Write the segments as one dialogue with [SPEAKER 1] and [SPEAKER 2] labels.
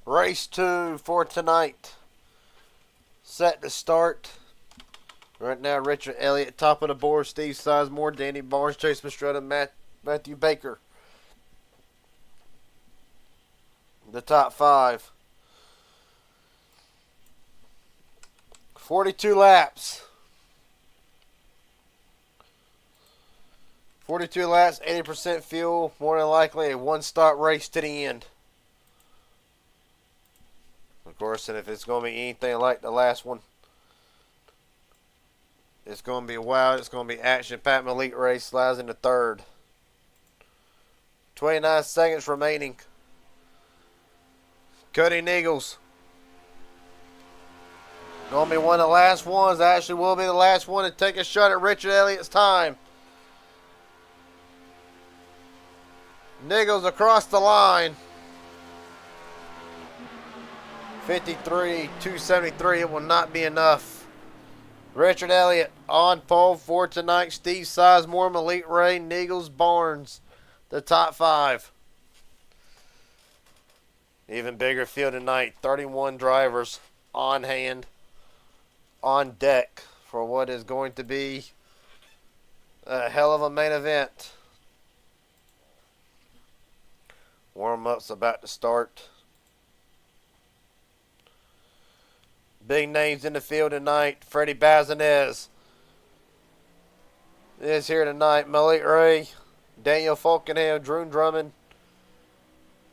[SPEAKER 1] Race 2 for tonight. Set to start. Right now, Richard Elliott, top of the board. Steve Sizemore, Danny Barnes, Chase Mastretta, Matthew Baker. The top 5. 42 laps. 42 laps, 80% fuel. More than likely a one-stop race to the end. Of course, and if it's going to be anything like the last one, it's going to be wild. It's going to be action-packed. Elite race slides into third. 29 seconds remaining. Cody Nichols. Going to be one of the last ones. Actually will be the last one to take a shot at Richard Elliott's time. Nichols across the line. 53.273. It will not be enough. Richard Elliott on pole for tonight. Steve Sizemore, Elite Ray, Nichols, Barnes. The top 5. Even bigger field tonight. 31 drivers on hand, on deck for what is going to be a hell of a main event. Warm-up's about to start. Big names in the field tonight. Freddie Bazinez is here tonight. Malik Ray, Daniel Falkenham, Drew Drummond,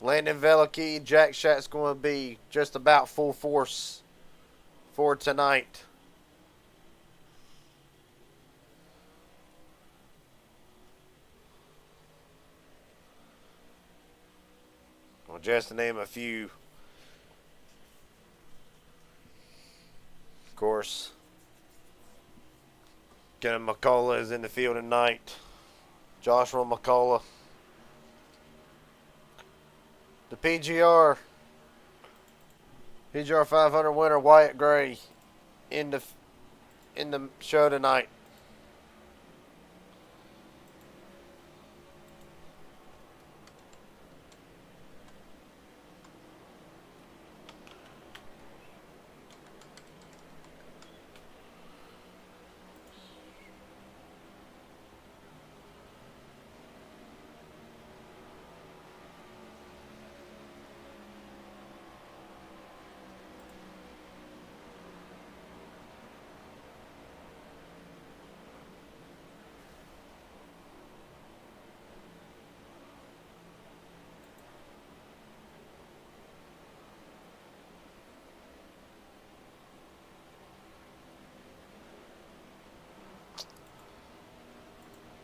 [SPEAKER 1] Landon Velikey, Jack Shack's going to be just about full force for tonight. Well, just to name a few. Of course, Kevin McCullough is in the field tonight. Joshua McCullough. The PGR 500 winner Wyatt Gray in the show tonight.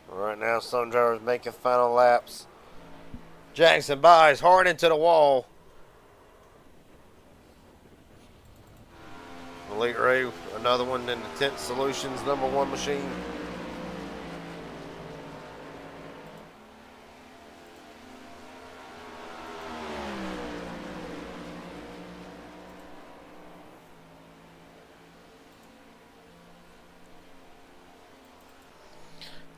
[SPEAKER 1] Right now, some drivers making final laps. Jackson buys hard into the wall. Elite Ray, another one in the Tent Solutions #1 machine.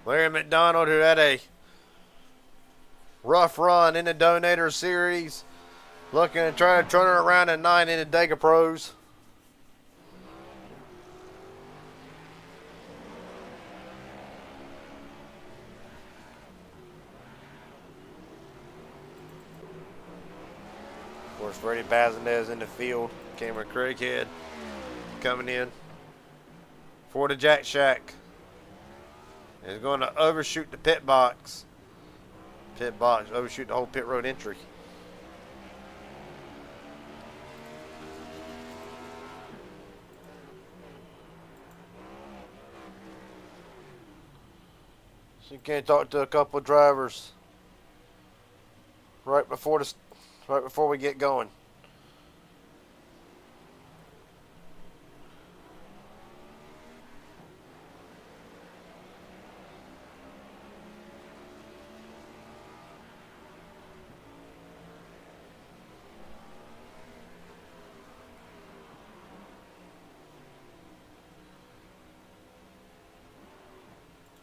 [SPEAKER 1] Larry McDonald, who had a rough run in the Donator Series, looking to try to turn it around at 9 in the Dega Pros. Of course, Freddie Bazinez in the field. Cameron Craighead coming in for the Jack Shack. Is going to overshoot the pit box. Overshoot the whole pit road entry. So you can talk to a couple of drivers right before we get going.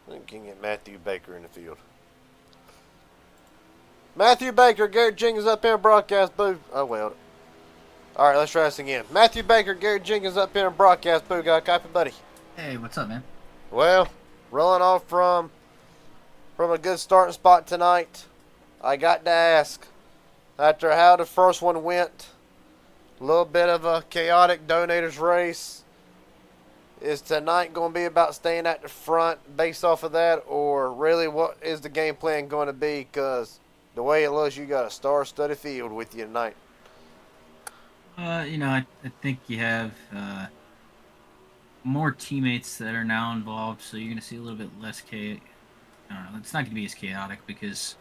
[SPEAKER 1] I think you can get Matthew Baker in the field. Matthew Baker, Garrett Jenkins up here in broadcast booth. Oh, well. All right, let's try this again. Matthew Baker, Gary Jenkins up here in broadcast booth. Got a copy, buddy.
[SPEAKER 2] Hey, what's up, man?
[SPEAKER 1] Well, rolling off from a good starting spot tonight. I got to ask, after how the first one went, a little bit of a chaotic donators race. Is tonight going to be about staying at the front based off of that, or really what is the game plan going to be? Because the way it looks, you got a star-studded field with you tonight.
[SPEAKER 2] I think you have more teammates that are now involved, so you're going to see a little bit less chaos. I don't know. It's not going to be as chaotic because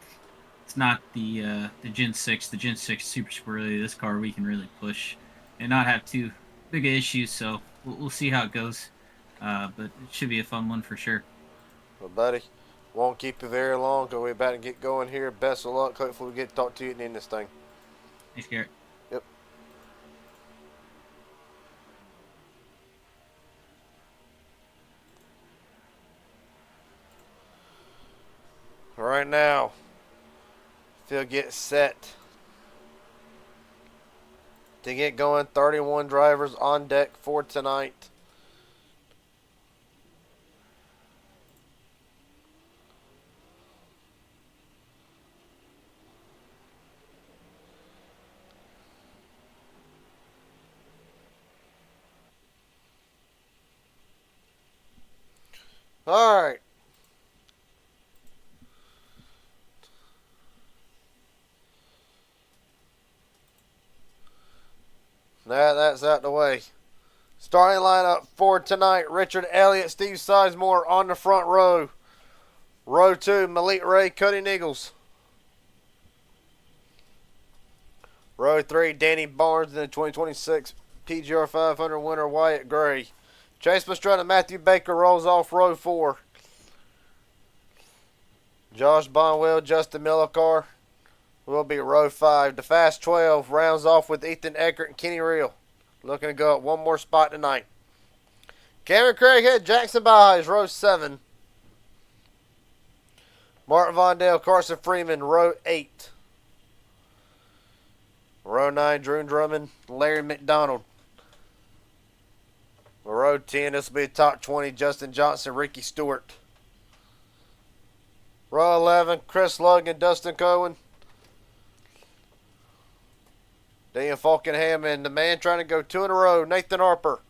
[SPEAKER 2] it's not the Gen 6. The Gen 6 super squirrely. This car we can really push and not have too big issues, so we'll see how it goes. But it should be a fun one for sure.
[SPEAKER 1] Well, buddy, won't keep you very long because we're about to get going here. Best of luck. Hopefully we get to talk to you at the end of this thing.
[SPEAKER 2] Thanks, Garrett.
[SPEAKER 1] Yep. Right now, field gets set to get going. 31 drivers on deck for tonight. All right. Now that's out the way. Starting lineup for tonight: Richard Elliott, Steve Sizemore on the front row. Row 2, Malik Ray, Cody Nichols. Row 3, Danny Barnes and the 2026 PGR 500 winner Wyatt Gray. Chase Pastrana, Matthew Baker rolls off row 4. Josh Bonwell, Justin Millicar will be row 5. The Fast 12 rounds off with Ethan Eckert and Kenny Reel. Looking to go up one more spot tonight. Cameron Craighead, Jackson Baez, row 7. Martin Vondale, Carson Freeman, row 8. Row 9, Drew Drummond, Larry McDonald. Row 10, this will be top 20, Justin Johnson, Ricky Stewart. Row 11, Chris Logan, Dustin Cohen. Daniel Falkenham, and the man trying to go 2 in a row, Nathan Harper.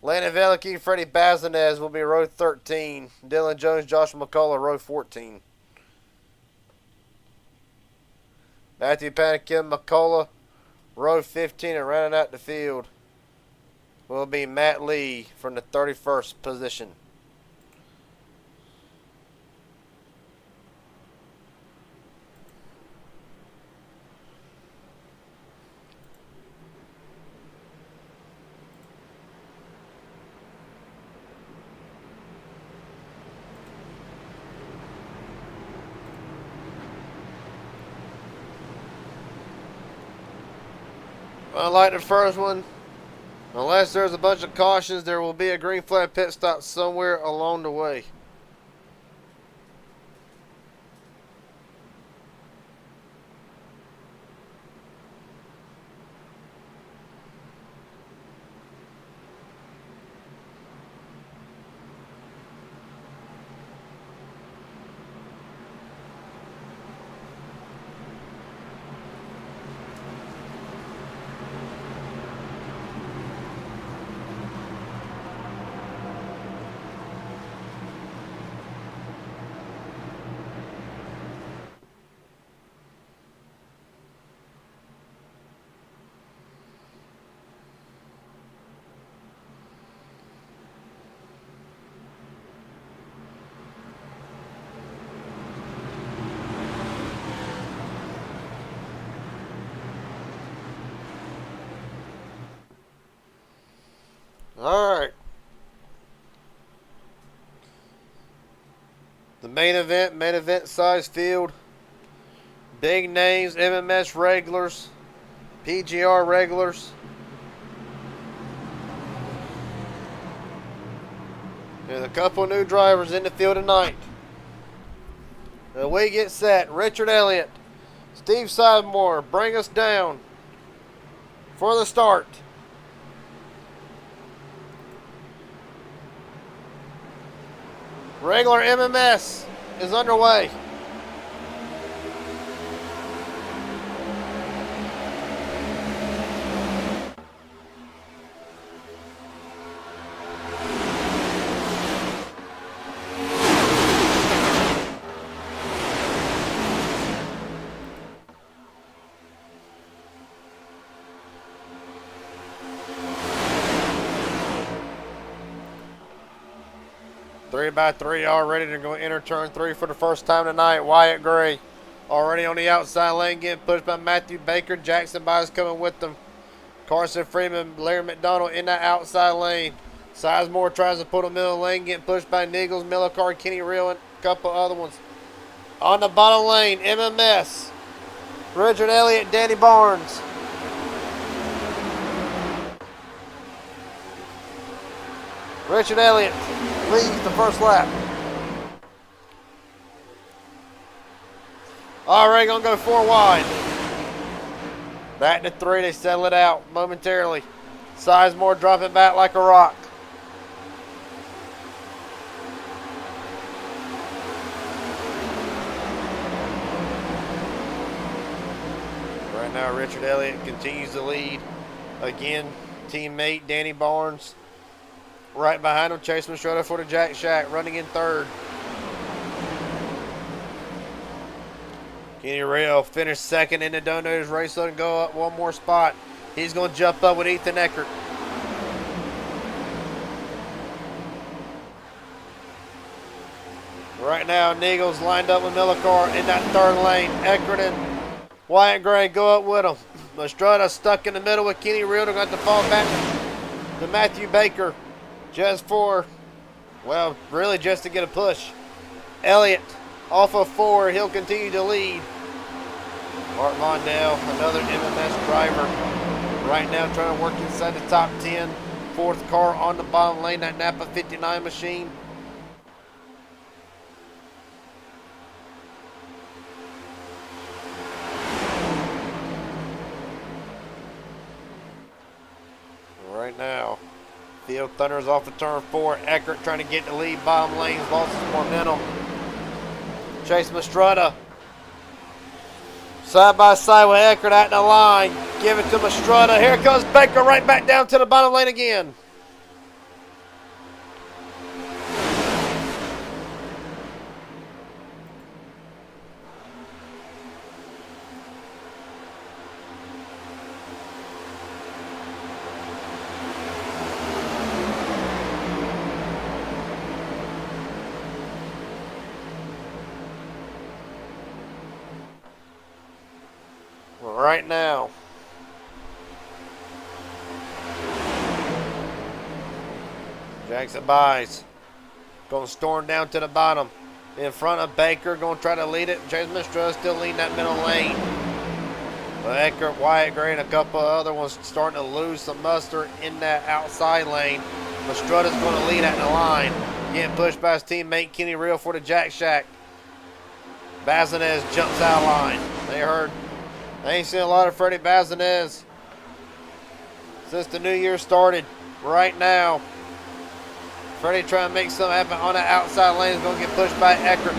[SPEAKER 1] Landon Velicky, Freddie Bazinez will be row 13. Dylan Jones, Josh McCullough, row 14. Matthew Panikin, McCullough, row 15, and rounding out the field will be Matt Lee from the 31st position. Unlike the first one, unless there's a bunch of cautions, there will be a green flag pit stop somewhere along the way. Alright. The main event size field. Big names, MMS regulars, PGR regulars. There's a couple new drivers in the field tonight. The way get set, Richard Elliott, Steve Sizemore, bring us down for the start. Regular MMS is underway. Three by three already. They're going to enter turn 3 for the first time tonight. Wyatt Gray already on the outside lane, getting pushed by Matthew Baker. Jackson Byes coming with them. Carson Freeman, Larry McDonald in that outside lane. Sizemore tries to put a middle lane, getting pushed by Niggles, Millicar, Kenny Real, and a couple other ones. On the bottom lane, MMS. Richard Elliott, Danny Barnes. Richard Elliott leads the first lap. Already gonna go 4 wide. Back to 3, they settle it out momentarily. Sizemore dropping back like a rock. Right now, Richard Elliott continues to lead. Again, teammate Danny Barnes right behind him. Chase Mastrota for the Jack Shack, running in 3rd. Kenny Real finished 2nd in the Donators race, so to go up 1 more spot. He's going to jump up with Ethan Eckert. Right now, Niggles lined up with Millicar in that 3rd lane. Eckert and Wyatt Gray go up with him. Mastrota stuck in the middle with Kenny Real. They're going to have to fall back to Matthew Baker. Just for, well, really just to get a push. Elliott off of 4. He'll continue to lead. Art Mondale, another MMS driver, right now trying to work inside the top 10. 4th car on the bottom lane, that Napa 59 machine. Right now, Field Thunder's off of turn 4. Eckert trying to get the lead. Bottom lanes, lost his momentum. Chase Mastrota. Side by side with Eckert out in the line. Give it to Mastrota. Here comes Baker right back down to the bottom lane again. Right now, Jackson Byes going to storm down to the bottom in front of Baker, going to try to lead it. James Mistress still leading that middle lane. But Eckert, Wyatt Gray, and a couple of other ones starting to lose some muster in that outside lane. Mastruta's going to lead out in the line, getting pushed by his teammate Kenny Real for the Jack Shack. Bazinez jumps out of line. They heard. I ain't seen a lot of Freddie Bazinez since the new year started. Right now, Freddie trying to make something happen on the outside lane. Is going to get pushed by Eckert.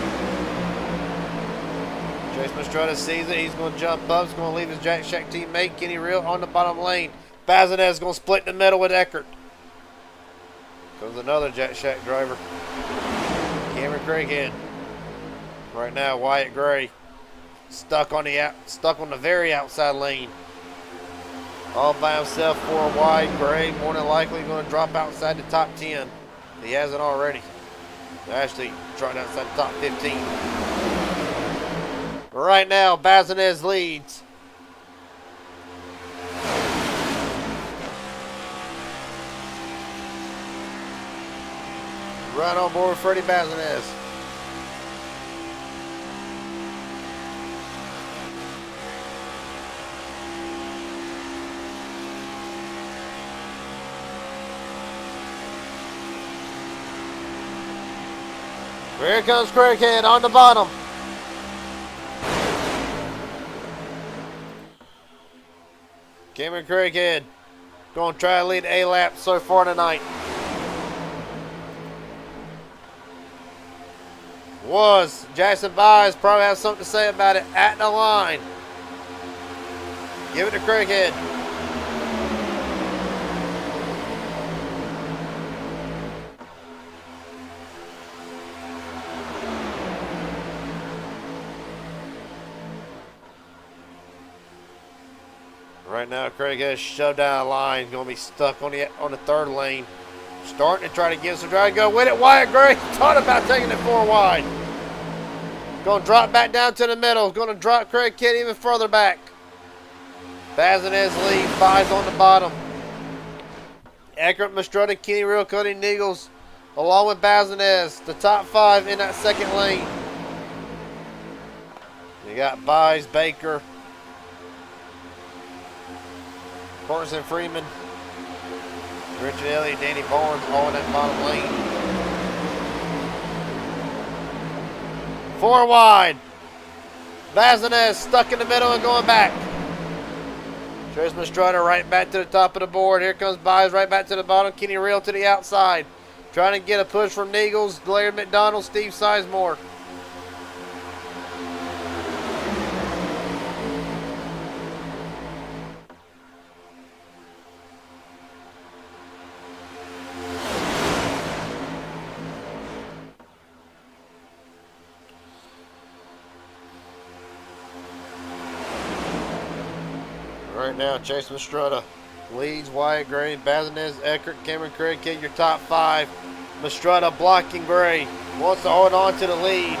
[SPEAKER 1] Chase Mastrota sees it. He's going to jump up. He's going to leave his Jack Shack teammate Kenny Real on the bottom lane. Bazinez is going to split in the middle with Eckert. Comes another Jack Shack driver, Cameron Craighead. Right now, Wyatt Gray stuck on the very outside lane, all by himself, 4 wide. Gray more than likely going to drop outside the top 10. He hasn't already. Actually, trying outside the top 15. Right now, Bazinez leads. Right on board with Freddie Bazinez. Here comes Craighead on the bottom. Cameron Craighead going to try to lead a lap so far tonight. Jackson Byes probably has something to say about it at the line. Give it to Craighead. Right now, Craighead shoved down the line. Going to be stuck on the third lane. Starting to try to get some try to go with it. Wyatt Gray thought about taking it 4 wide. Going to drop back down to the middle. Going to drop Craighead even further back. Bazinez lead. Byes on the bottom. Eckert, Mastrota, Kenny Real, Cody Niegels, along with Bazinez. The top 5 in that second lane. You got Byes, Baker, Corson Freeman, Richard Elliott, Danny Barnes, all in that bottom lane. 4 wide. Bazinez stuck in the middle and going back. Trace Mastrota right back to the top of the board. Here comes Byes right back to the bottom. Kenny Real to the outside. Trying to get a push from Niegels, Laird McDonald, Steve Sizemore. Right now, Chase Mastrota leads. Wyatt Gray, Bazinez, Eckert, Cameron Craighead, your top 5. Mastrota blocking Gray. Wants to hold on to the lead.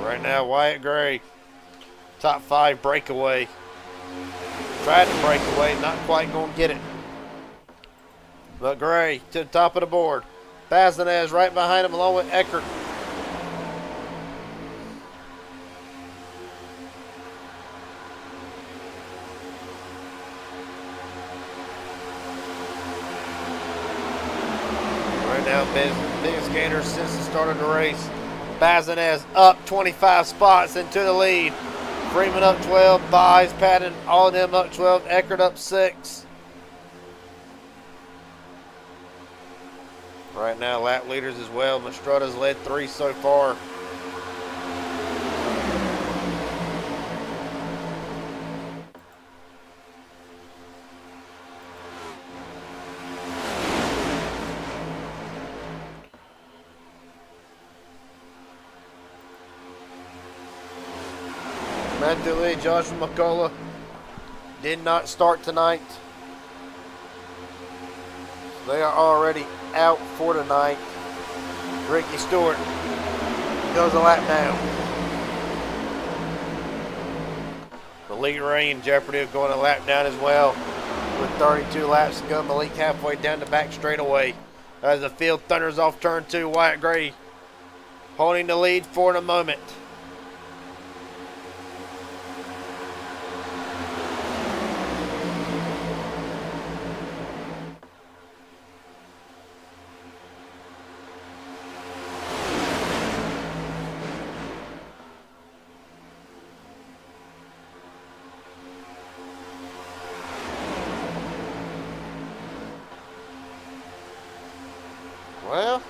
[SPEAKER 1] Right now, Wyatt Gray, top 5 breakaway. Tried to break away, not quite going to get it. But Gray to the top of the board. Bazinez right behind him along with Eckert. Right now, biggest gainer since the start of the race. Bazinez up 25 spots into the lead. Freeman up 12. Byes, Patton, all of them up 12. Eckert up 6. Right now, lap leaders as well. Mastrota's led 3 so far. Matthew Lee, Joshua McCullough did not start tonight. They are already out for tonight. Ricky Stewart goes a lap down. The lead Ray and Jeopardy are going a lap down as well. With 32 laps to go, Malik halfway down the back straightaway. As the field thunders off turn 2, Wyatt Gray holding the lead for the moment. Well,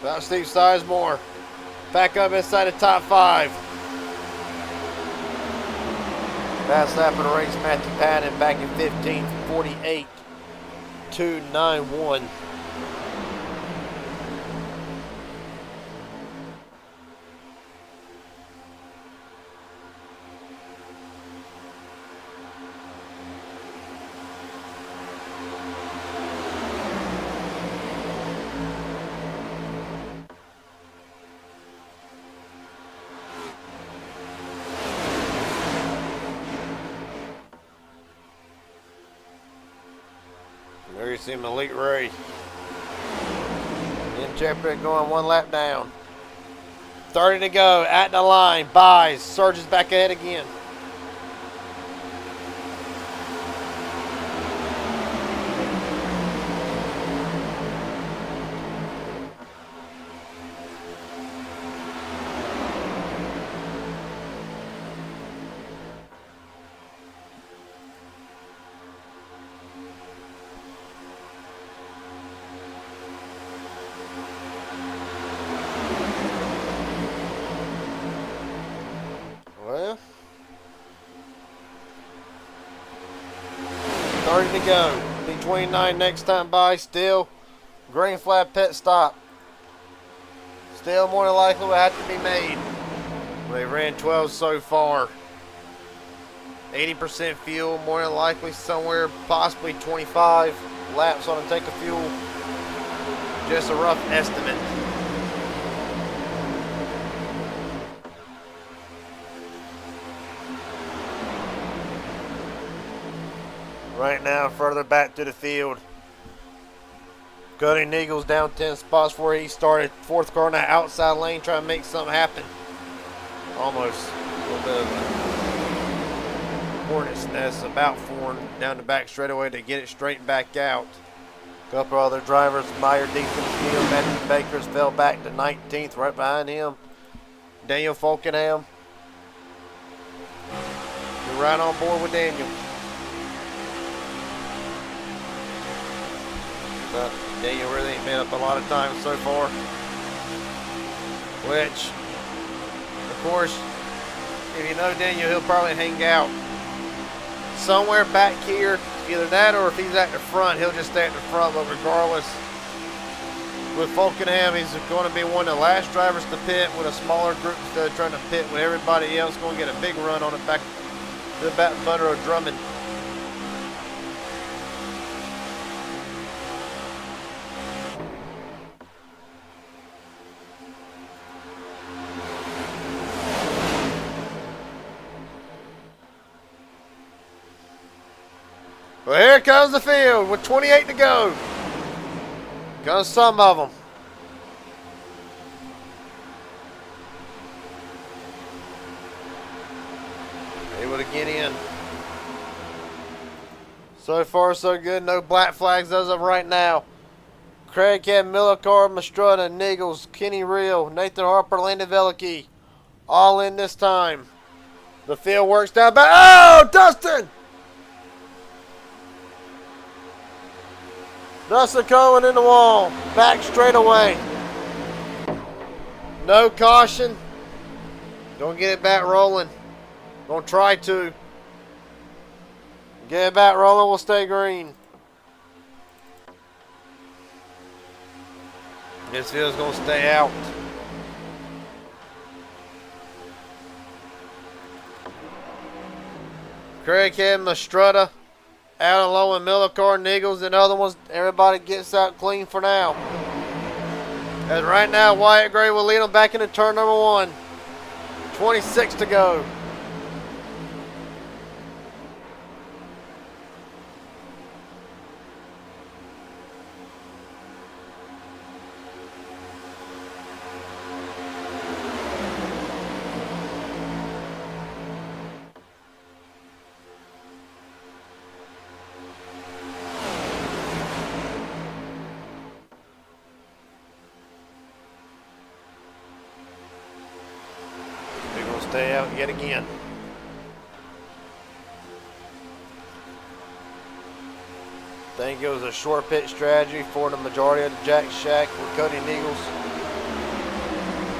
[SPEAKER 1] about Steve Sizemore. Back up inside the top 5. Fast lap of the race, Matthew Patton back in 15:48. 2:91. There you see Malik Ray In jeopardy going one lap down. 30 to go. At the line. Buys. Surges back ahead again. Well, 30 to go. Be 29 next time by. Still, green flag pit stop. Still more than likely will have to be made. They ran 12 so far. 80% fuel, more than likely somewhere possibly 25 laps on a tank of fuel. Just a rough estimate. Right now, further back to the field. Cody Eagles down 10 spots where he started. Fourth car in that outside lane trying to make something happen. Almost a little bit of a hornet's nest about form down the back straightaway to get it straight back out. A couple other drivers, Meyer deep in the field. Matthew Bakers fell back to 19th right behind him. Daniel Falkenham. You're right on board with Daniel. But Daniel really ain't made up a lot of time so far. Which, of course, if you know Daniel, he'll probably hang out somewhere back here. Either that or if he's at the front, he'll just stay at the front. But regardless, with Falkenham, he's going to be one of the last drivers to pit with a smaller group instead of trying to pit with everybody else. Going to get a big run on it back to the back butter of Drummond. Well, here comes the field with 28 to go. Comes some of them. Able to get in. So far, so good. No black flags as of right now. Craig had Millicard, Mastrutta, Niggles, Kenny Reel, Nathan Harper, Landon Velicky. All in this time. The field works down back. Oh, Dustin! Dustin Cohen in the wall. Back straight away. No caution. Gonna get it back rolling. Gonna try to. Get it back rolling, we'll stay green. This field's gonna stay out. Craig had Mastrutta. Out alone with Millicard, Niggles, and other ones. Everybody gets out clean for now. As right now, Wyatt Gray will lead them back into turn number 1. 26 to go. Stay out yet again. I think it was a short pit strategy for the majority of the Jack Shack with Cody Niggles.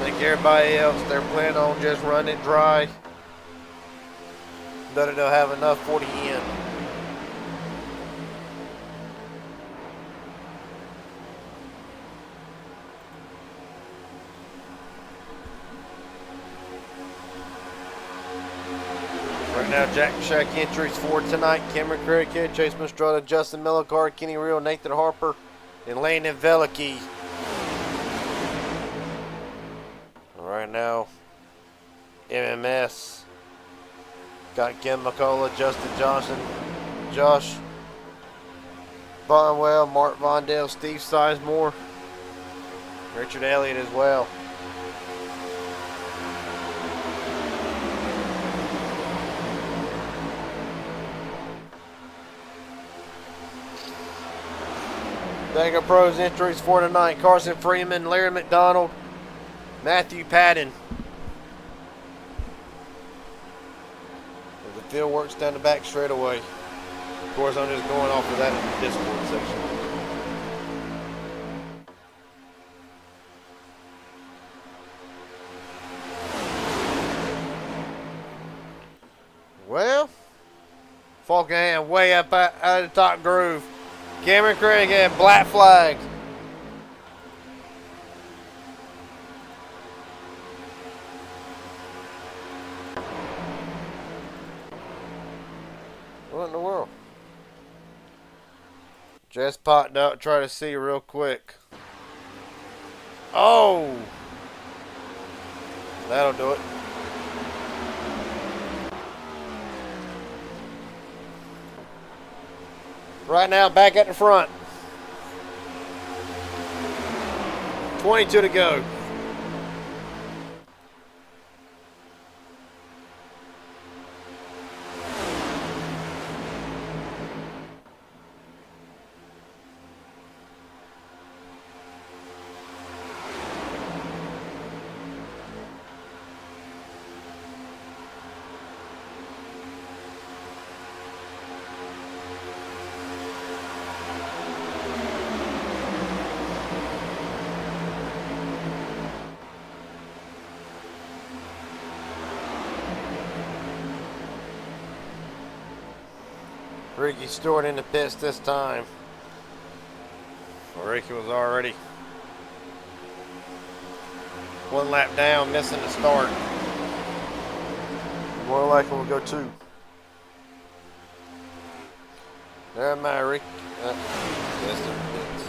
[SPEAKER 1] I think everybody else, they're planning on just running it dry. That they'll have enough for the end. Right now, Jack Shack entries for tonight. Cameron Craig, Chase Mastrutta, Justin Millicard, Kenny Reel, Nathan Harper, and Landon Velicky. Right now, MMS got Kim McCullough, Justin Johnson, Josh Bonwell, Mark Vondale, Steve Sizemore. Richard Elliott as well. Talladega Pros entries for tonight: Carson Freeman, Larry McDonald, Matthew Patton. As the field works down the back straightaway. Of course, I'm just going off of that in the Discord section. Well, Falkenham way up out of the top groove. Cameron Craig had black flag. What in the world? Just popped out, try to see real quick. Oh! That'll do it. Right now, back at the front. 22 to go. Ricky Stewart in the pits this time. Well, Ricky was already one lap down, missing the start. More likely we'll go two. There my Ricky. Yes, there it is.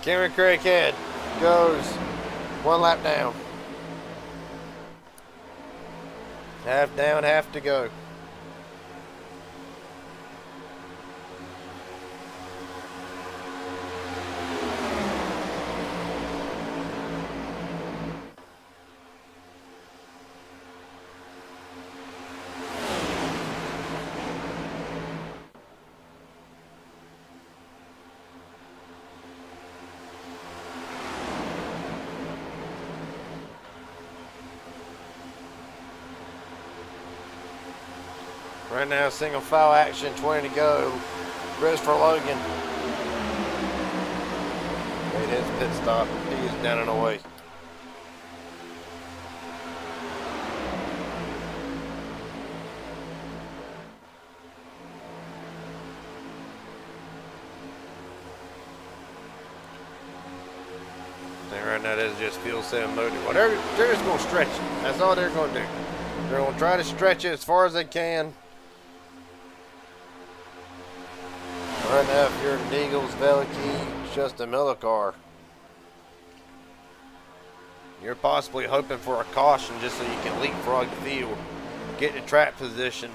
[SPEAKER 1] Cameron Craighead goes one lap down. Half down, half to go. Right now, single file action, 20 to go. Christopher Logan made his pit stop. He is down and away. And right now, that's just fuel cell motor. Well, they're just going to stretch it. That's all they're going to do. They're going to try to stretch it as far as they can. Right now, if you're an Eagles, Veliki, it's just a Miller car. You're possibly hoping for a caution just so you can leapfrog the field, get to track position.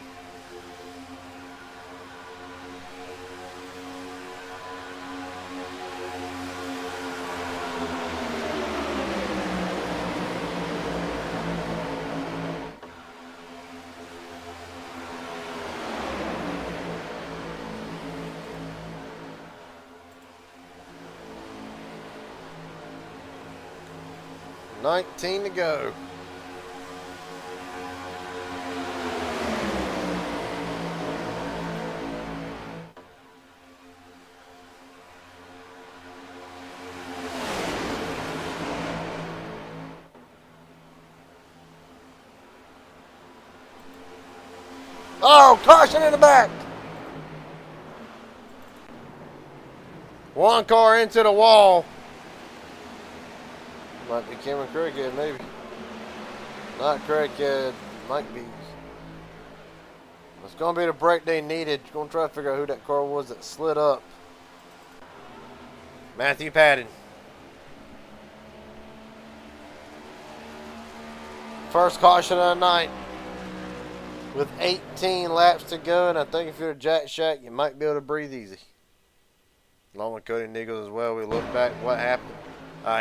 [SPEAKER 1] $19 to go. Oh, caution in the back. One car into the wall. Might be Cameron Craighead, maybe. Not Craighead, might be. It's going to be the break they needed. Going to try to figure out who that car was that slid up. Matthew Patton. First caution of the night. With 18 laps to go, and I think if you're a Jack Shack, you might be able to breathe easy. Along with Cody Nichols as well. We look back what happened.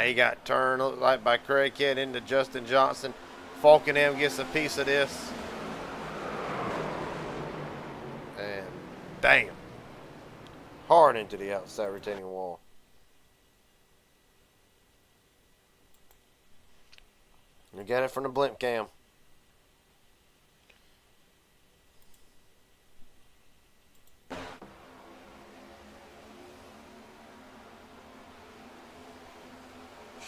[SPEAKER 1] He got turned, looked like by Craig Kidd into Justin Johnson. Falkenham gets a piece of this. And bam. Hard into the outside retaining wall. You got it from the blimp cam.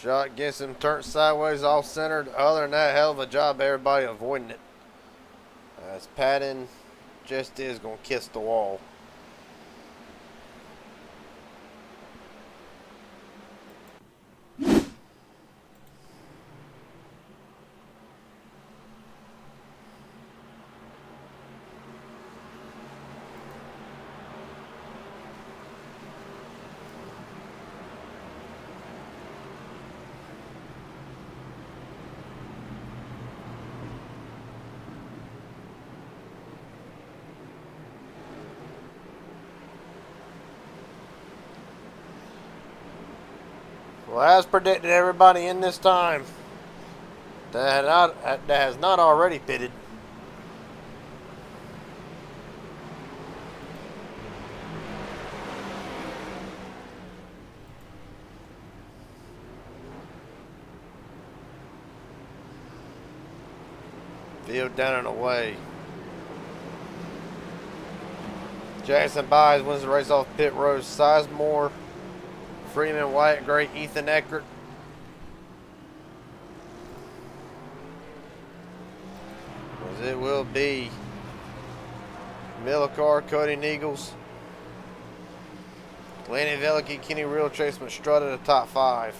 [SPEAKER 1] Shot gets him turned sideways off centered. Other than that, hell of a job everybody avoiding it. As Patton just is going to kiss the wall. Well, as predicted, everybody in this time that has not already pitted. Field down and away. Jackson Byes wins the race off pit road. Sizemore, Freeman, Wyatt Gray, Ethan Eckert. As it will be Millicard, Cody Nichols, Landon Velicky, Kenny Real, Chase Strut at the top 5.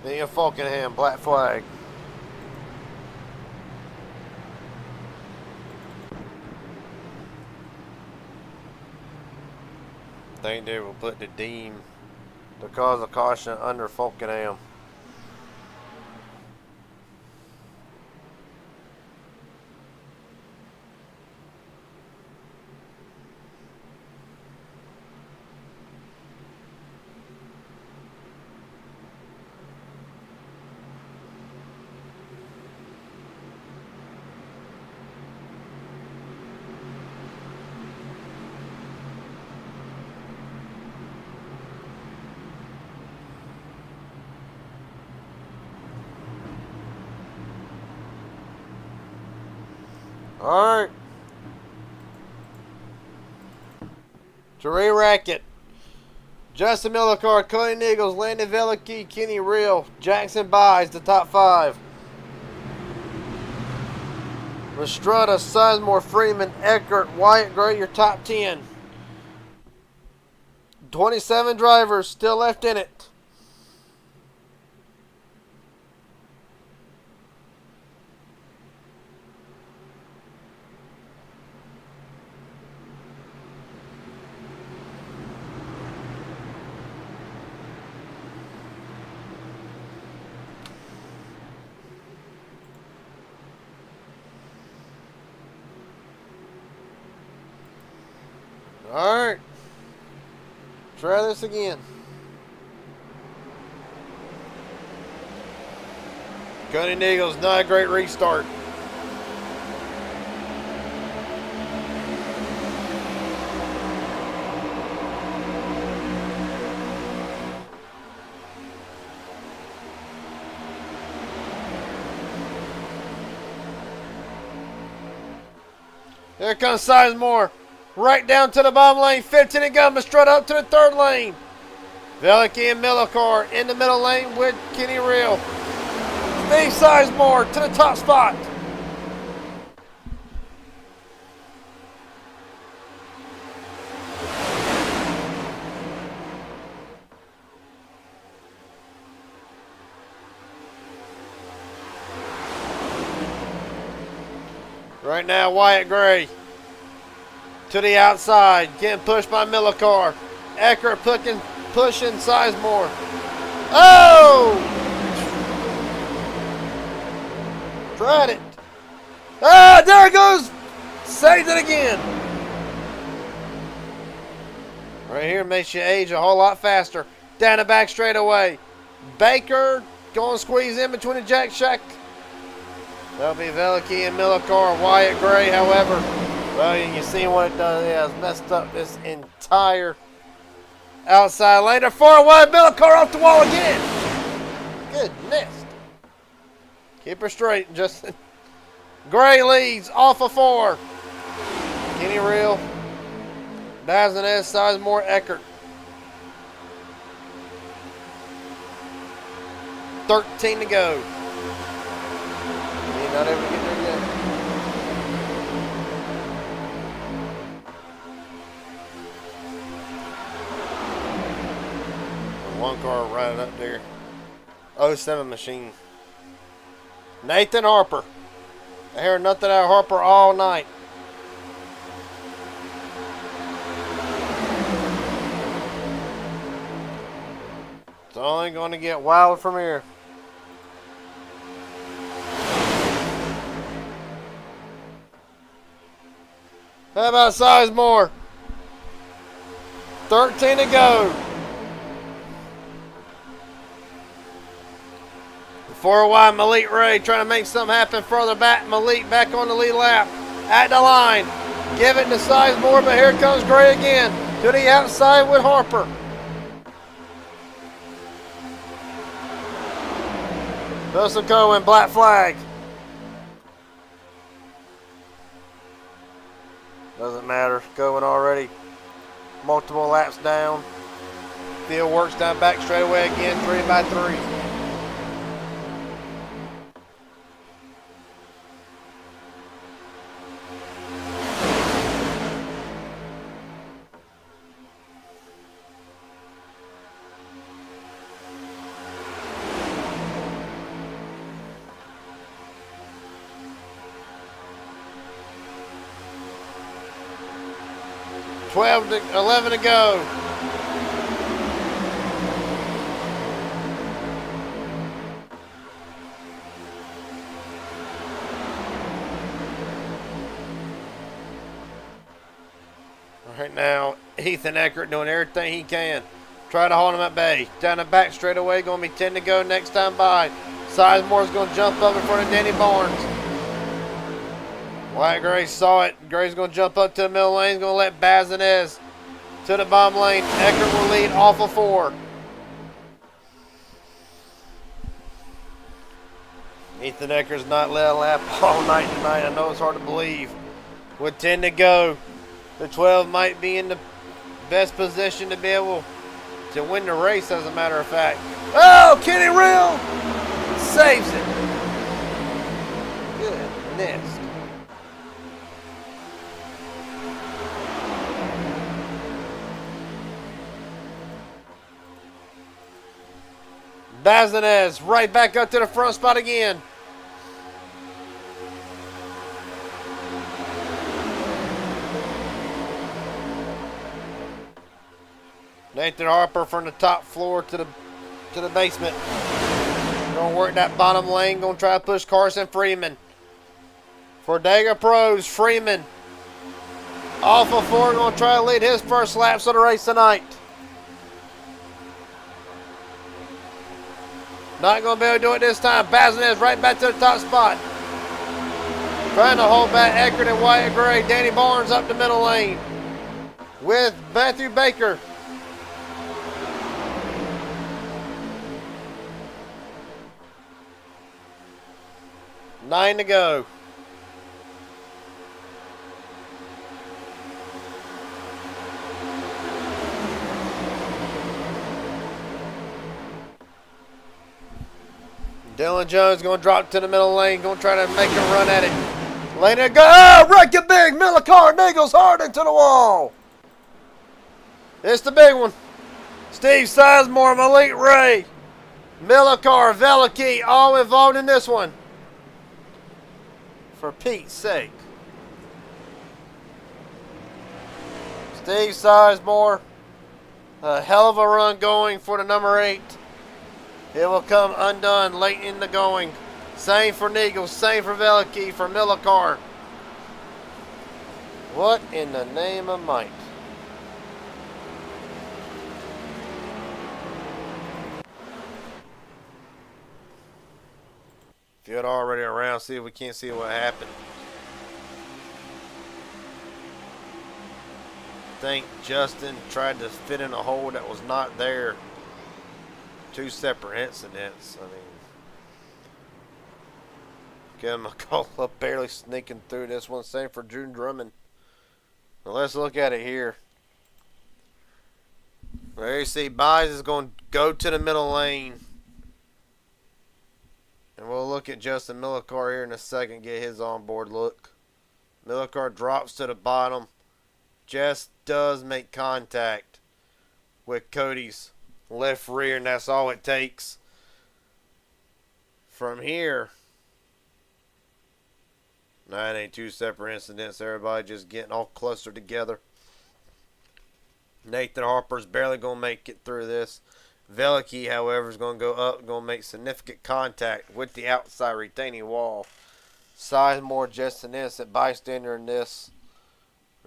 [SPEAKER 1] Daniel Falkenham, black flag. I think they will put the deem to cause a caution under Falkenham. All right. To re-rack it. Justin Millicard, Cody Nichols, Landon Velicky, Kenny Real, Jackson Buys, the top 5. Estrada, Sizemore, Freeman, Eckert, Wyatt Gray, your top 10. 27 drivers still left in it. All right. Try this again. Cody Nichols, not a great restart. Here comes Sizemore. Right down to the bottom lane. 15 to go. Estrada up to the 3rd lane. Velicky and Millicard in the middle lane with Kenny Real. Steve Sizemore to the top spot. Right now, Wyatt Gray to the outside, getting pushed by Millicard. Eckert pushing Sizemore. Oh! Tried it. Ah, there it goes. Saved it again. Right here makes you age a whole lot faster. Down the back straightaway. Baker going to squeeze in between the Jack Shack. That'll be Velicky and Millicard. Wyatt Gray, however, well, you see what it does. Yeah, it's messed up this entire outside lane. They're far away. Millicard off the wall again. Goodness. Keep her straight, Justin. Gray leads off of 4. Kenny Real. Bazinez, Sizemore, Eckert. 13 to go. You're not able to get there yet. One car right up there. 07 machine. Nathan Harper. I hear nothing out of Harper all night. It's only going to get wild from here. How about Sizemore? 13 to go. For a while, Malik Ray trying to make something happen further back. Malik back on the lead lap. At the line. Give it to Sizemore, but here comes Gray again. To the outside with Harper. Dustin Cohen, black flag. Doesn't matter. Cohen already multiple laps down. Field works down back straightaway again, 3 by 3. Twelve to 11 to go. Right now, Ethan Eckert doing everything he can. Try to hold him at bay. Down the back straightaway, going to be 10 to go next time by. Sizemore's going to jump up in front of Danny Barnes. Wyatt Gray saw it. Gray's going to jump up to the middle lane. He's going to let Bazinez to the bottom lane. Eckert will lead off of 4. Ethan Ecker's not let a lap all night tonight. I know it's hard to believe. With 10 to go, the 12 might be in the best position to be able to win the race, as a matter of fact. Oh, Kenny Real saves it. Goodness. Bazinez right back up to the front spot again. Nathan Harper from the top floor to the basement. Gonna work that bottom lane. Gonna try to push Carson Freeman. For Talladega Pros, Freeman off of 4. Gonna try to lead his first laps of the race tonight. Not going to be able to do it this time. Bazinez right back to the top spot. Trying to hold back Eckert and Wyatt Gray. Danny Barnes up the middle lane with Matthew Baker. Nine to go. Dylan Jones going to drop to the middle lane. Going to try to make a run at it. Lane it go. Oh, wreck it big. Millicar Niggles hard into the wall. It's the big one. Steve Sizemore, Malik Ray, Millicar, Velikey, all involved in this one. For Pete's sake. Steve Sizemore, a hell of a run going for the number 8. It will come undone late in the going. Same for Niggles, same for Velikey, for Millicar. What in the name of might? If you're already around, see if we can't see what happened. I think Justin tried to fit in a hole that was not there. 2 separate incidents. I mean, Kevin McCullough barely sneaking through this one. Same for Drew Drummond. Now let's look at it here. There you see Byes is going to go to the middle lane. And we'll look at Justin Millicar here in a second, get his onboard look. Millicar drops to the bottom. Just does make contact with Cody's left rear, and that's all it takes. From here, that ain't 2 separate incidents. Everybody just getting all closer together. Nathan Harper's barely going to make it through this. Velikey, however, is going to go up, going to make significant contact with the outside retaining wall. Sizemore, just an innocent bystander in this.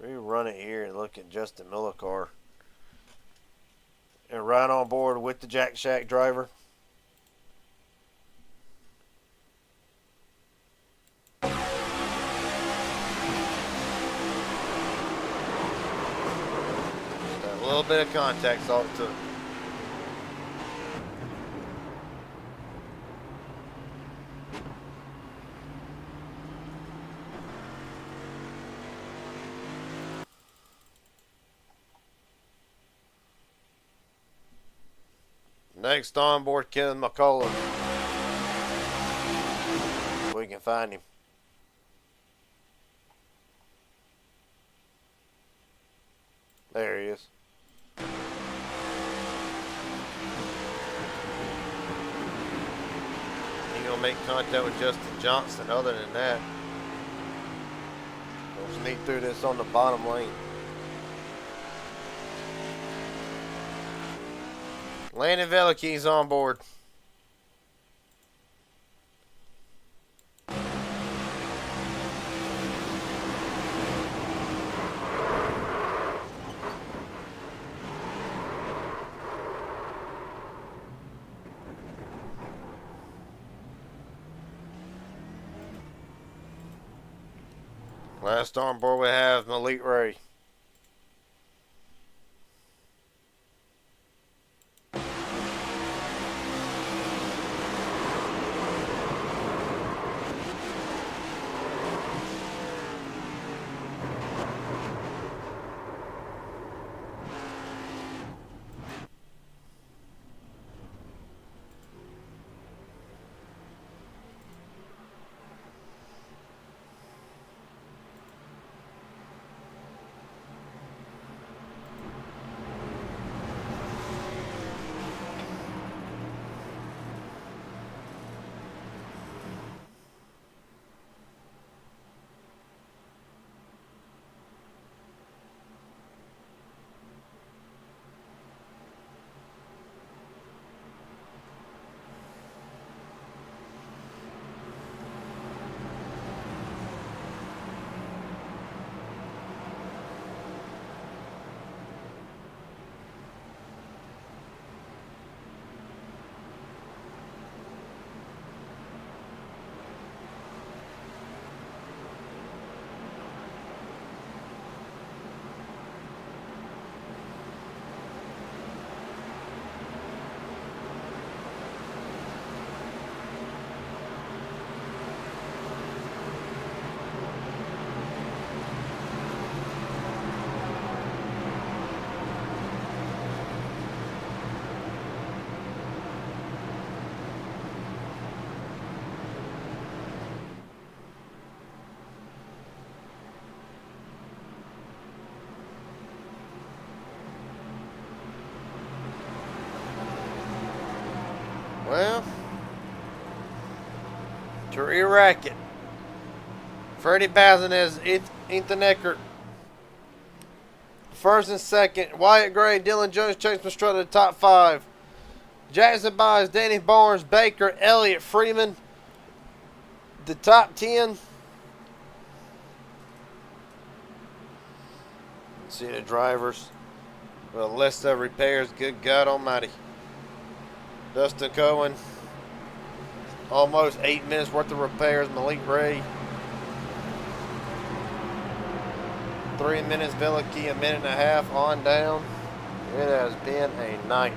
[SPEAKER 1] Rerun it here and look at Justin Millicar. And right on board with the Jack Shack driver. A little bit of contact's all it took. Next on board, Kevin McCullough. If we can find him. There he is. He gonna make contact with Justin Johnson. Other than that, we'll sneak through this on the bottom lane. Landon Velikey's on board. Last on board we have Malik Ray. Well, to re-rack it. Freddie Bazinez, Ethan Eckert. First and second. Wyatt Gray, Dylan Jones, Chase Mastretta, the top 5. Jackson Byes, Danny Barnes, Baker, Elliott, Freeman. The top 10. Let's see the drivers. A list of repairs. Good God Almighty. Dustin Cohen. Almost 8 minutes worth of repairs. Malik Ray. 3 minutes. Velicky, a minute and a half on down. It has been a night.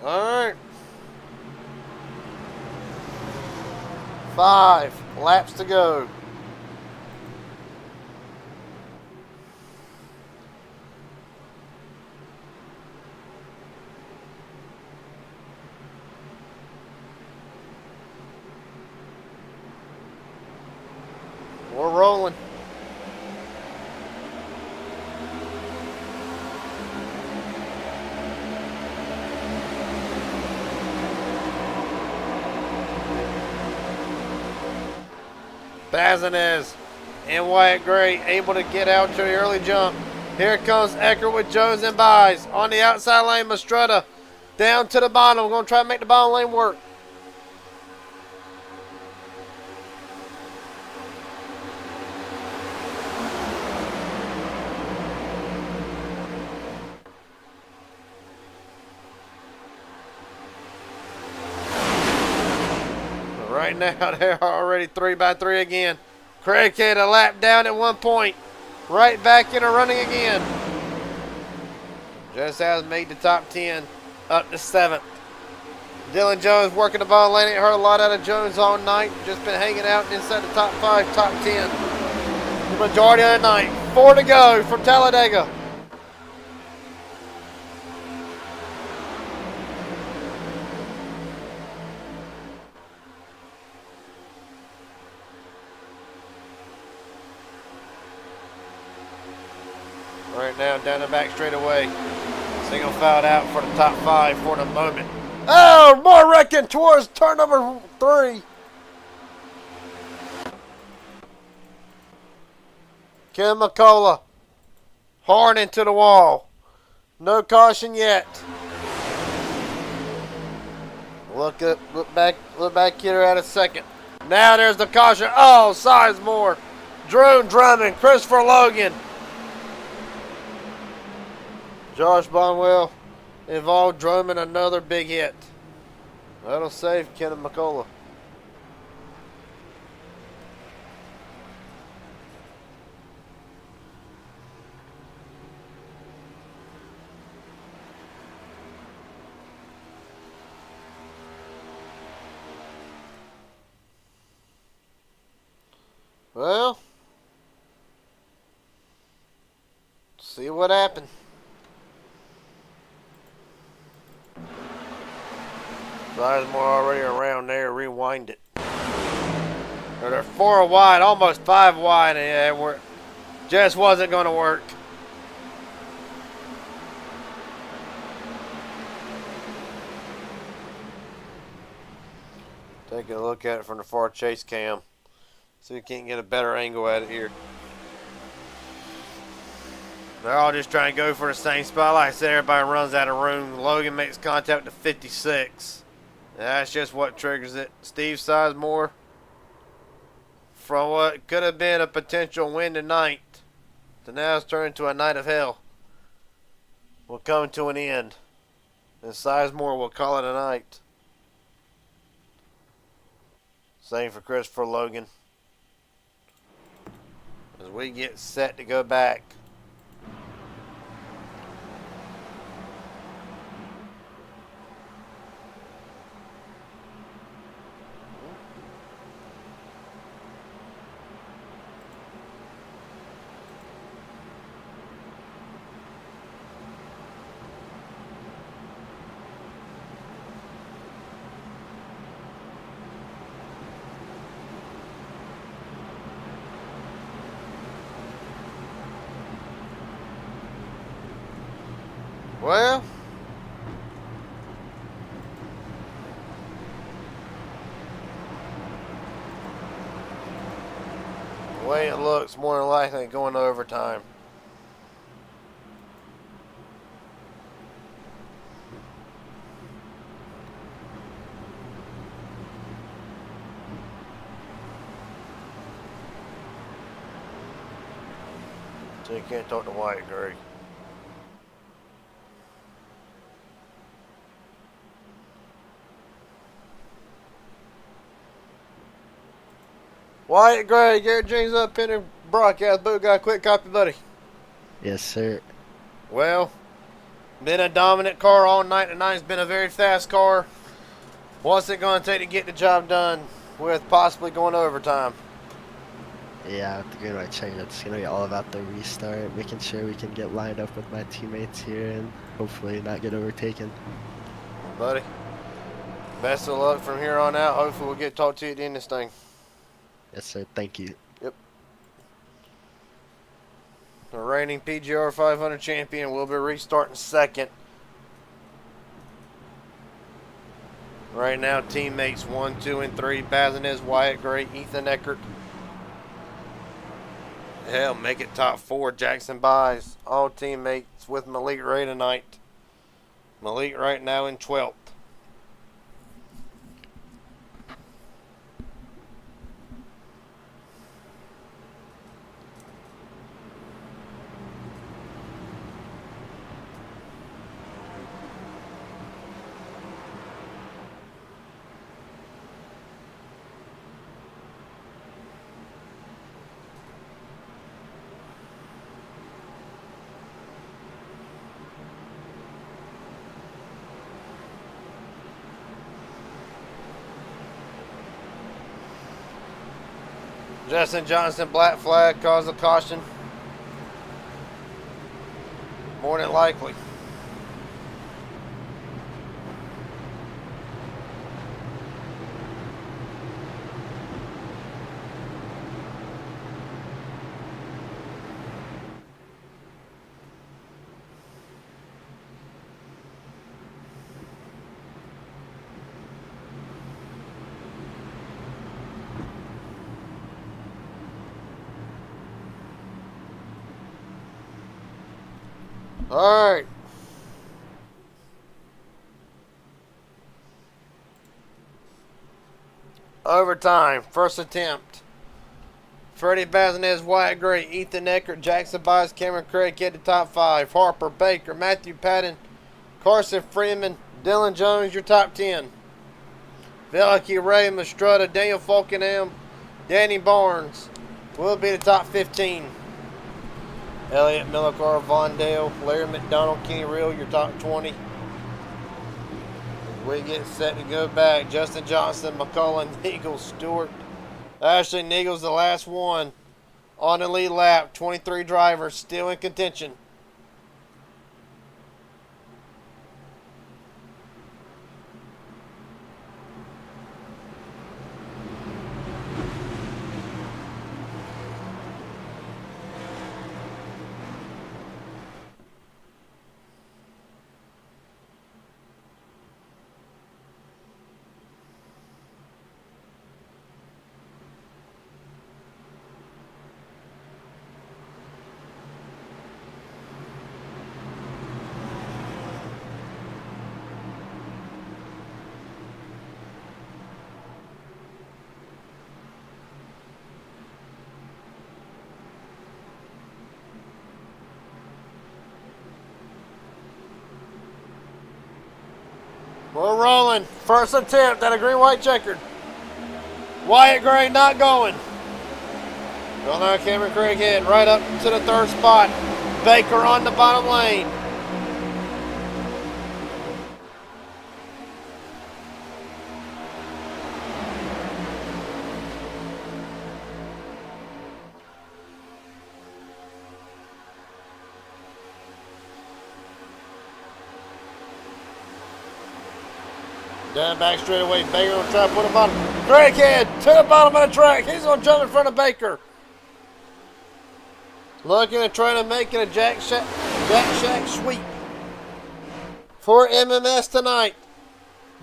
[SPEAKER 1] Alright. 5 laps to go. We're rolling. Bazinez and Wyatt Gray able to get out to the early jump. Here comes Eckert with Jones and Byes. On the outside lane, Mastretta down to the bottom. We're going to try to make the bottom lane work. Right now, they're already 3x3 again. Craig had a lap down at one point. Right back in a running again. Just has made the top 10 up to 7th. Dylan Jones working the ball lane. Ain't heard a lot out of Jones all night. Just been hanging out inside the top 5, top 10. The majority of the night. 4 to go from Talladega. Right now, down the back straightaway. Single fouled out for the top 5 for the moment. Oh, more wrecking towards turn number 3. Kim McCullough. Horn into the wall. No caution yet. Look back here at a second. Now there's the caution. Oh, Sizemore. Drew Drummond, Christopher Logan. Josh Bonwell involved Drummond, another big hit. That'll save Kenneth McCullough. Well, see what happened. Sizemore already around there. Rewind it. They're 4 wide, almost 5 wide, and yeah, just wasn't going to work. Taking a look at it from the far chase cam. See if we can't get a better angle at it here. They're all just trying to go for the same spot. Like I said, everybody runs out of room. Logan makes contact to 56. That's just what triggers it. Steve Sizemore, from what could have been a potential win tonight to now it's turned into a night of hell, will come to an end. And Sizemore will call it a night. Same for Christopher Logan. As we get set to go back Well, the way it looks, more than likely going to overtime. So you can't talk to White Gray. Wyatt Gray, Garrett James up in the broadcast booth. Got a quick copy, buddy.
[SPEAKER 3] Yes, sir.
[SPEAKER 1] Well, been a dominant car all night. Tonight's been a very fast car. What's it going to take to get the job done with possibly going to overtime?
[SPEAKER 3] Yeah, with the green white checker, it's going to be all about the restart, making sure we can get lined up with my teammates here and hopefully not get overtaken.
[SPEAKER 1] Buddy, best of luck from here on out. Hopefully we'll get to talk to you at the end of this thing.
[SPEAKER 3] Yes, sir. Thank you.
[SPEAKER 1] Yep. The reigning PGR 500 champion will be restarting second. Right now, teammates 1, 2, and 3. Bazinez, Wyatt Gray, Ethan Eckert. Hell, make it top 4. Jackson Buys. All teammates with Malik Ray tonight. Malik right now in 12th. Justin Johnson, black flag, cause of caution. More than likely. All right. Overtime. First attempt. Freddie Bazinez, Wyatt Gray, Ethan Eckert, Jackson Bias, Cameron Craig get the top 5. Harper, Baker, Matthew Patton, Carson Freeman, Dylan Jones, your top 10. Velicky, Ray, Mastrutta, Daniel Falkenham, Danny Barnes will be the top 15. Elliott, Millicar, Vondale, Larry McDonald, Kenny Real, your top 20. We get set to go back. Justin Johnson, McCullen, Neagles, Stewart. Ashley Neagles, the last one on the lead lap. 23 drivers still in contention. We're rolling. First attempt at a green-white checkered. Wyatt Gray not going. Well, now Cameron Craig head right up to the third spot. Baker on the bottom lane. Down back straight away. Baker will try to put him on. Craighead to the bottom of the track. He's going to jump in front of Baker. Looking at trying to make it a Jack Shack sweep. for MMS tonight.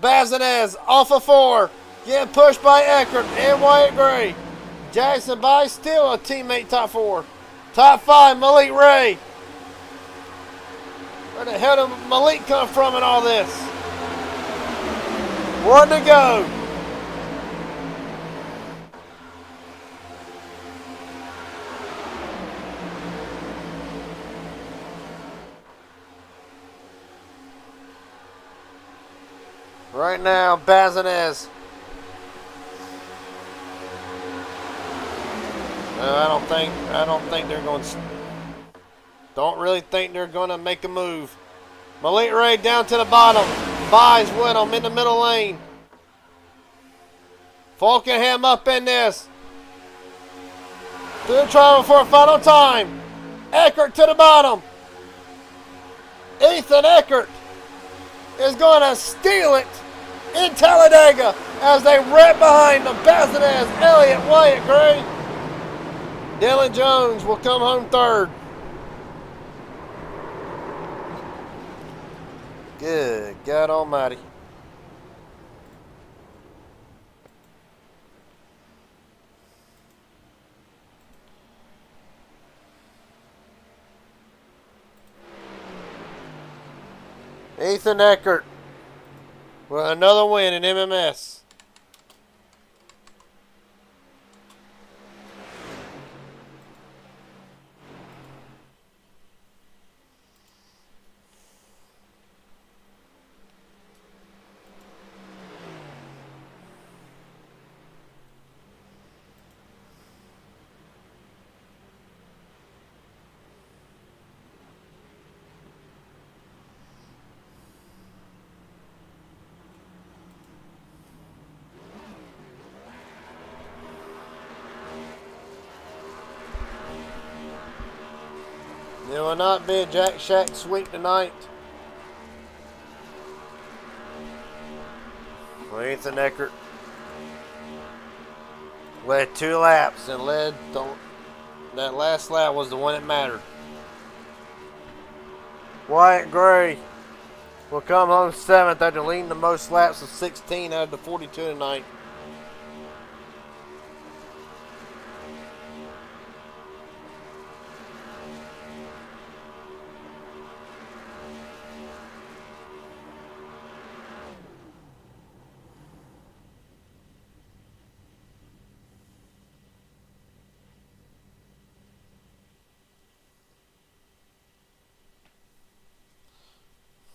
[SPEAKER 1] Bazinez off of 4. Getting pushed by Eckert and Wyatt Gray. Jackson by still a teammate top 4. Top 5, Malik Ray. Where the hell did Malik come from in all this? 1 to go. Right now, Bazinez. No, I don't think they're going to. Don't really think they're going to make a move. Malik Ray down to the bottom. Buys with him in the middle lane. Falkenham up in this. Through the trial for a final time. Eckert to the bottom. Ethan Eckert is going to steal it in Talladega as they right behind them. Bazinez, Elliott, Wyatt Gray. Dylan Jones will come home third. Good God Almighty. Ethan Eckert with another win in MMS. There will not be a Jack Shack sweep tonight. Well, Ethan Eckert led 2 laps and that last lap was the one that mattered. Wyatt Gray will come home 7th after leading the most laps of 16 out of the 42 tonight.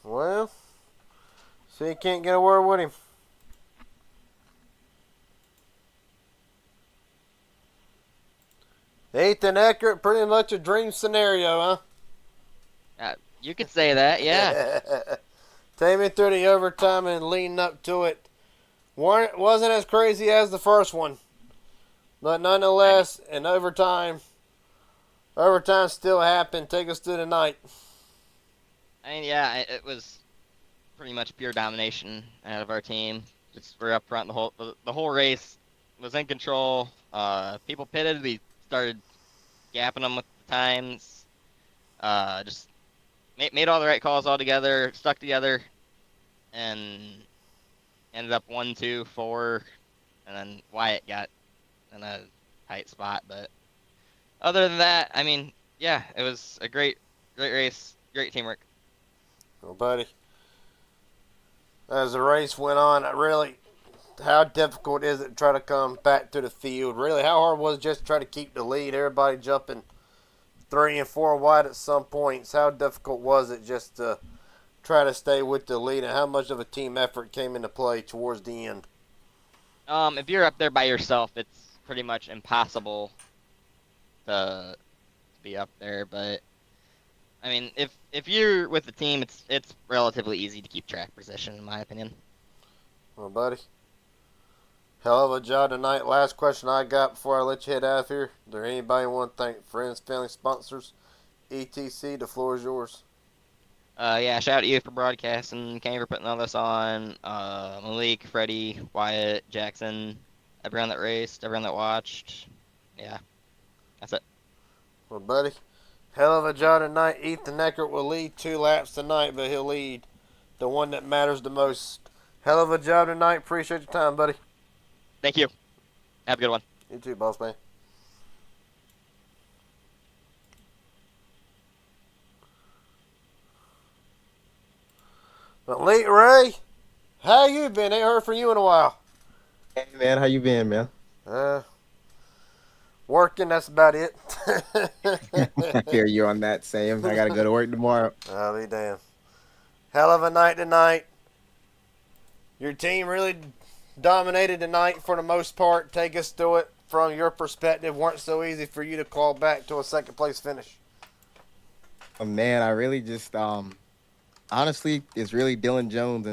[SPEAKER 1] Well, see, you can't get a word with him. Ethan Eckert, pretty much a dream scenario, huh?
[SPEAKER 4] You could say that, yeah.
[SPEAKER 1] Take me through the overtime and leading up to it. Wasn't as crazy as the first one. But nonetheless, in overtime still happened. Take us through the night.
[SPEAKER 4] I mean, yeah, it was pretty much pure domination out of our team. Just we're up front the whole race was in control. People pitted. We started gapping them with the times. Just made all the right calls all together, stuck together, and ended up 1, 2, 4, and then Wyatt got in a tight spot. But other than that, I mean, yeah, it was a great race, great teamwork.
[SPEAKER 1] Well, buddy, as the race went on, how difficult is it to try to come back to the field? Really, how hard was it just to try to keep the lead? Everybody jumping 3 and 4 wide at some points. How difficult was it just to try to stay with the lead, and how much of a team effort came into play towards the end?
[SPEAKER 4] If you're up there by yourself, it's pretty much impossible to be up there, but I mean, if you're with the team, it's relatively easy to keep track position, in my opinion.
[SPEAKER 1] Well, buddy, hell of a job tonight. Last question I got before I let you head out of here. Is there anybody you want to thank? Friends, family, sponsors, etc. The floor is yours.
[SPEAKER 4] Yeah, shout out to you for broadcasting, Kenny for putting all this on, Malik, Freddie, Wyatt, Jackson, everyone that raced, everyone that watched. Yeah, that's it.
[SPEAKER 1] Well, buddy, hell of a job tonight. Ethan Eckert will lead 2 laps tonight, but he'll lead the one that matters the most. Hell of a job tonight. Appreciate your time, buddy.
[SPEAKER 4] Thank you. Have a good one.
[SPEAKER 1] You too, boss man. Elite Ray, how you been? Ain't heard from you in a while.
[SPEAKER 5] Hey man, how you been, man?
[SPEAKER 1] Working, that's about it.
[SPEAKER 5] I hear you on that. Same. I gotta go to work tomorrow.
[SPEAKER 1] I'll be damned. Hell of a night tonight. Your team really dominated tonight for the most part. Take us through it from your perspective. Weren't so easy for you to claw back to a second place finish.
[SPEAKER 5] Oh, man, I really just honestly, it's really Dylan Jones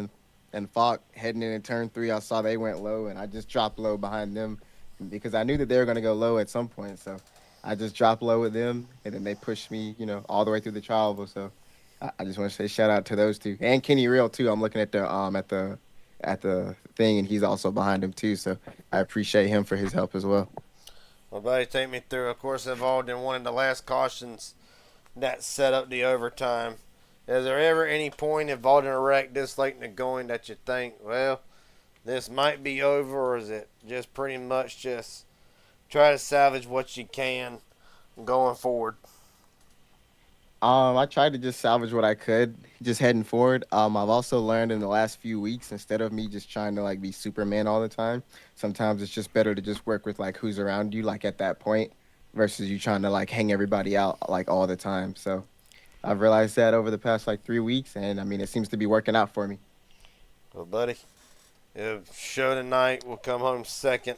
[SPEAKER 5] and Falk heading in turn 3. I saw they went low, and I just dropped low behind them because I knew that they were gonna go low at some point. So I just dropped low with them, and then they pushed me, all the way through the trial. So I just want to say shout out to those two and Kenny Real too. I'm looking at the thing, and he's also behind him too. So I appreciate him for his help as well.
[SPEAKER 1] Well, buddy, take me through. Of course, involved in one of the last cautions that set up the overtime. Is there ever any point involved in a wreck this late in the going that you think, well, this might be over, or is it just pretty much just try to salvage what you can going forward?
[SPEAKER 5] I tried to just salvage what I could, just heading forward. I've also learned in the last few weeks, instead of me just trying to be Superman all the time, sometimes it's just better to just work with who's around you at that point, versus you trying to hang everybody out all the time. So I've realized that over the past 3 weeks, and I mean it seems to be working out for me.
[SPEAKER 1] Well, buddy, show tonight will come home second.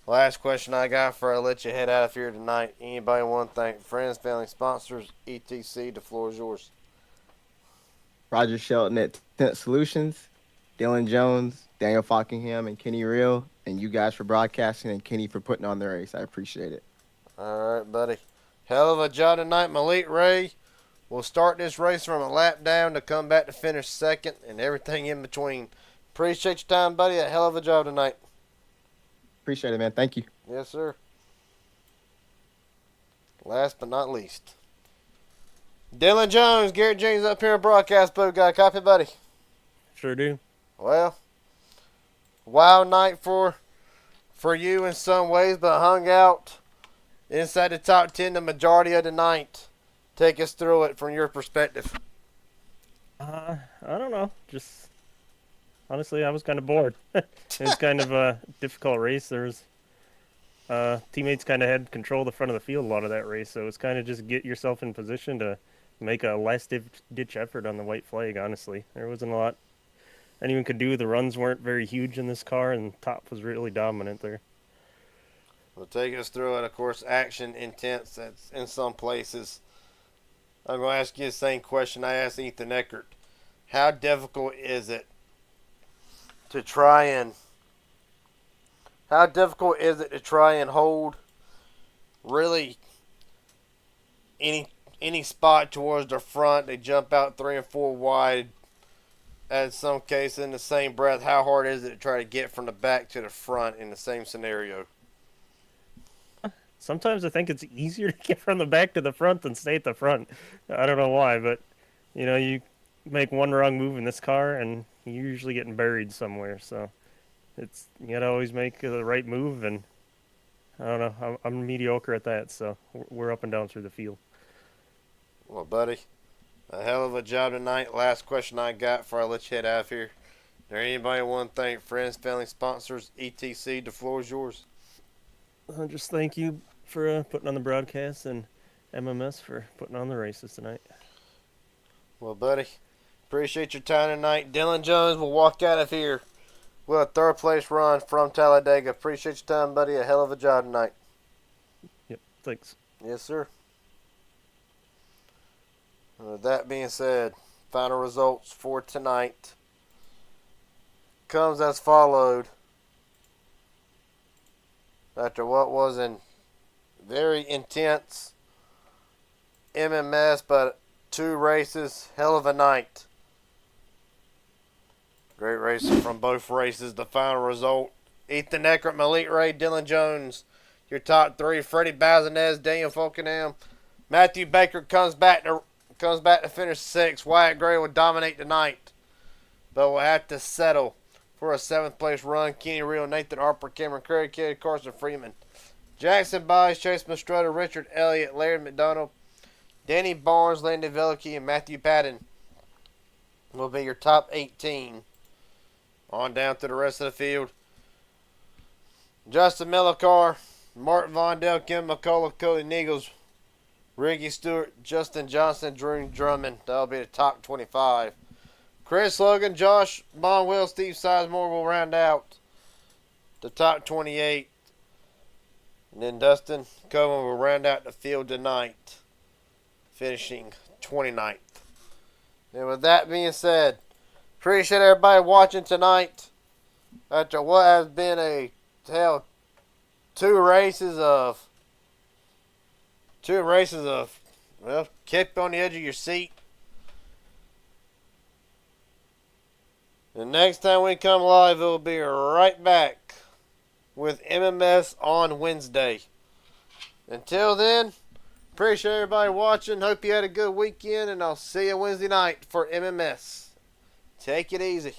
[SPEAKER 1] Last question I got before I let you head out of here tonight. Anybody want to thank friends, family, sponsors, etc.? The floor is yours.
[SPEAKER 5] Roger Shelton at Tent Solutions, Dylan Jones, Daniel Falkingham, and Kenny Real, and you guys for broadcasting, and Kenny for putting on the race. I appreciate it.
[SPEAKER 1] All right, buddy. Hell of a job tonight, Malik Ray. We'll start this race from a lap down to come back to finish second and everything in between. Appreciate your time, buddy. A hell of a job tonight.
[SPEAKER 5] Appreciate it, man. Thank you.
[SPEAKER 1] Yes, sir. Last but not least, Dylan Jones, Garrett James up here in broadcast booth. Got a copy, buddy?
[SPEAKER 6] Sure do.
[SPEAKER 1] Well, wild night for you in some ways, but hung out inside the top 10 the majority of the night. Take us through it from your perspective.
[SPEAKER 6] I don't know. Just honestly, I was kind of bored. It was kind of a difficult race. There was teammates kind of had control of the front of the field a lot of that race, so it's kind of just get yourself in position to make a last-ditch effort on the white flag, honestly. There wasn't a lot anyone could do. The runs weren't very huge in this car, and top was really dominant there.
[SPEAKER 1] Well, take us through it. Of course, action intense that's in some places. I'm going to ask you the same question I asked Ethan Eckert. How difficult is it to try and hold really any spot towards the front? They jump out 3 and 4 wide. In some cases, in the same breath, how hard is it to try to get from the back to the front in the same scenario?
[SPEAKER 6] Sometimes I think it's easier to get from the back to the front than stay at the front. I don't know why, but you make one wrong move in this car and you're usually getting buried somewhere. So you gotta always make the right move, and I don't know. I'm mediocre at that, so we're up and down through the field.
[SPEAKER 1] Well, buddy, a hell of a job tonight. Last question I got before I let you head out of here. Is there anybody want to thank friends, family, sponsors, etc.? The floor is yours.
[SPEAKER 6] Just thank you for putting on the broadcast, and MMS for putting on the races tonight.
[SPEAKER 1] Well, buddy, appreciate your time tonight. Dylan Jones will walk out of here with a third place run from Talladega. Appreciate your time, buddy. A hell of a job tonight.
[SPEAKER 6] Yep, thanks.
[SPEAKER 1] Yes, sir. With that being said, final results for tonight comes as followed. After what was a very intense MMS, but 2 races, hell of a night. Great races from both races. The final result: Ethan Eckert, Malik Ray, Dylan Jones. Your top 3: Freddie Bazinez, Daniel Falkenham. Matthew Baker comes back to finish 6th. Wyatt Gray will dominate tonight. but will have to settle for a 7th place run. Kenny Real, Nathan Harper, Cameron Curry, Carson Freeman, Jackson Byes, Chase Mastrota, Richard Elliott, Larry McDonald, Danny Barnes, Landon Velicky, and Matthew Patton will be your top 18. On down to the rest of the field. Justin Millicar, Mark Vondell, Kim McCullough, Cody Nichols, Ricky Stewart, Justin Johnson, Drew Drummond. That'll be the top 25. Chris Logan, Josh Bonwell, Steve Sizemore will round out the top 28. And then Dustin Coleman will round out the field tonight, finishing 29th. And with that being said, appreciate everybody watching tonight. After what has been a two races of well, kept on the edge of your seat. The next time we come live, it will be right back with MMS on Wednesday. Until then, appreciate everybody watching. Hope you had a good weekend, and I'll see you Wednesday night for MMS. Take it easy.